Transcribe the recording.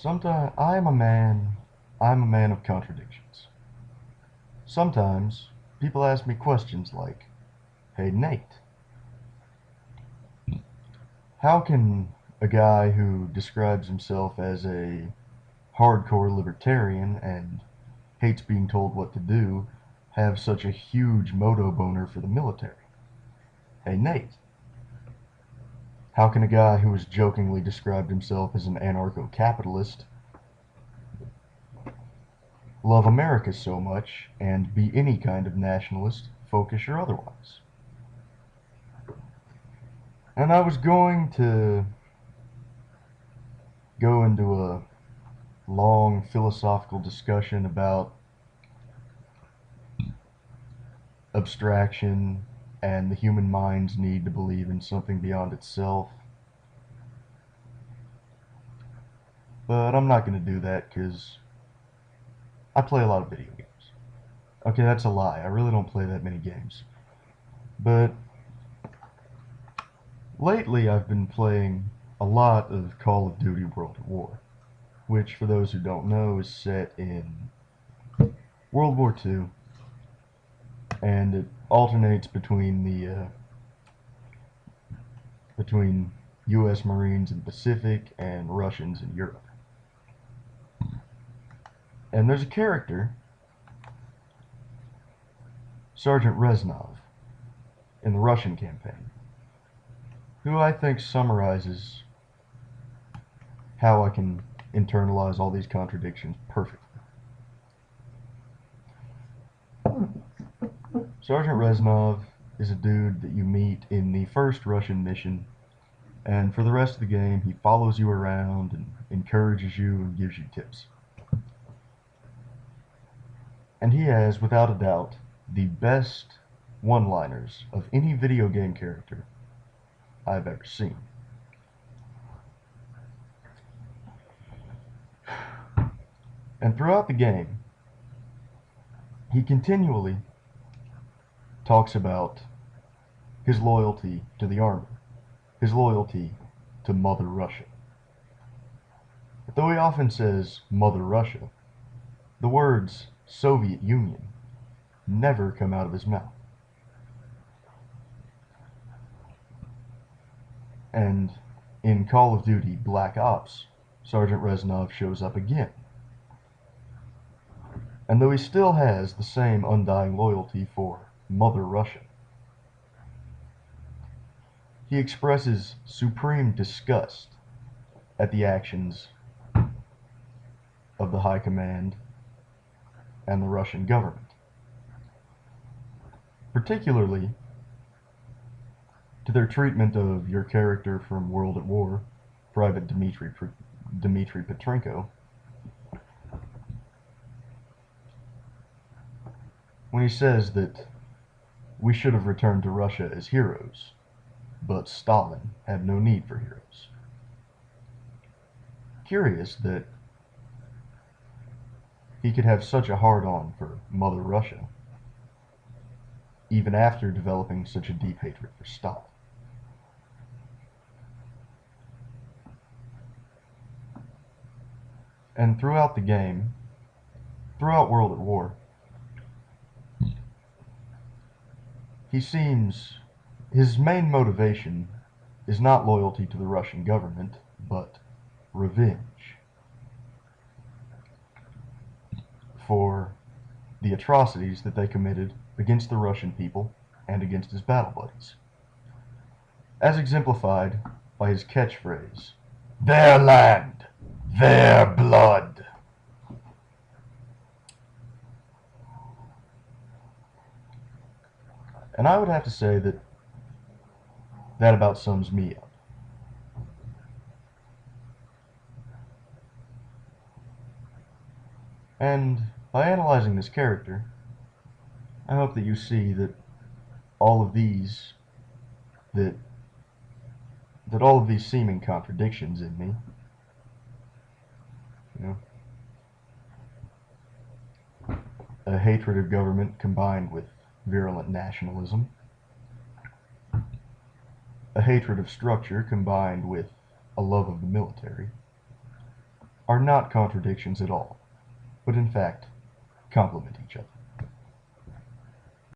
Sometimes I'm a man of contradictions. Sometimes people ask me questions like, "Hey Nate, how can a guy who describes himself as a hardcore libertarian and hates being told what to do have such a huge moto boner for the military? Hey Nate, how can a guy who has jokingly described himself as an anarcho-capitalist love America so much and be any kind of nationalist, folkish or otherwise?" And I was going to go into a long philosophical discussion about abstraction and the human mind's need to believe in something beyond itself. But I'm not going to do that because I play a lot of video games. Okay, that's a lie. I really don't play that many games. But lately I've been playing a lot of Call of Duty World at War, which, for those who don't know, is set in World War II, and it alternates between U.S. Marines in the Pacific and Russians in Europe. And there's a character, Sergeant Reznov, in the Russian campaign, who I think summarizes how I can internalize all these contradictions perfectly. Sergeant Reznov is a dude that you meet in the first Russian mission, and for the rest of the game he follows you around and encourages you and gives you tips. And he has, without a doubt, the best one-liners of any video game character I've ever seen. And throughout the game, he continually talks about his loyalty to the army, his loyalty to Mother Russia. But though he often says Mother Russia, the words Soviet Union never come out of his mouth. And in Call of Duty Black Ops, Sergeant Reznov shows up again. And though he still has the same undying loyalty for Mother Russia, he expresses supreme disgust at the actions of the High Command and the Russian government, particularly to their treatment of your character from World at War, Private Dmitry Petrenko, when he says that we should have returned to Russia as heroes, but Stalin had no need for heroes. Curious that he could have such a hard-on for Mother Russia, even after developing such a deep hatred for Stalin. And throughout the game, throughout World at War, his main motivation is not loyalty to the Russian government, but revenge for the atrocities that they committed against the Russian people and against his battle buddies, as exemplified by his catchphrase, "Their land, their blood." And I would have to say that that about sums me up. And by analyzing this character, I hope that you see that all of these that all of these seeming contradictions in me, you know, a hatred of government combined with virulent nationalism, a hatred of structure combined with a love of the military, are not contradictions at all, but in fact complement each other.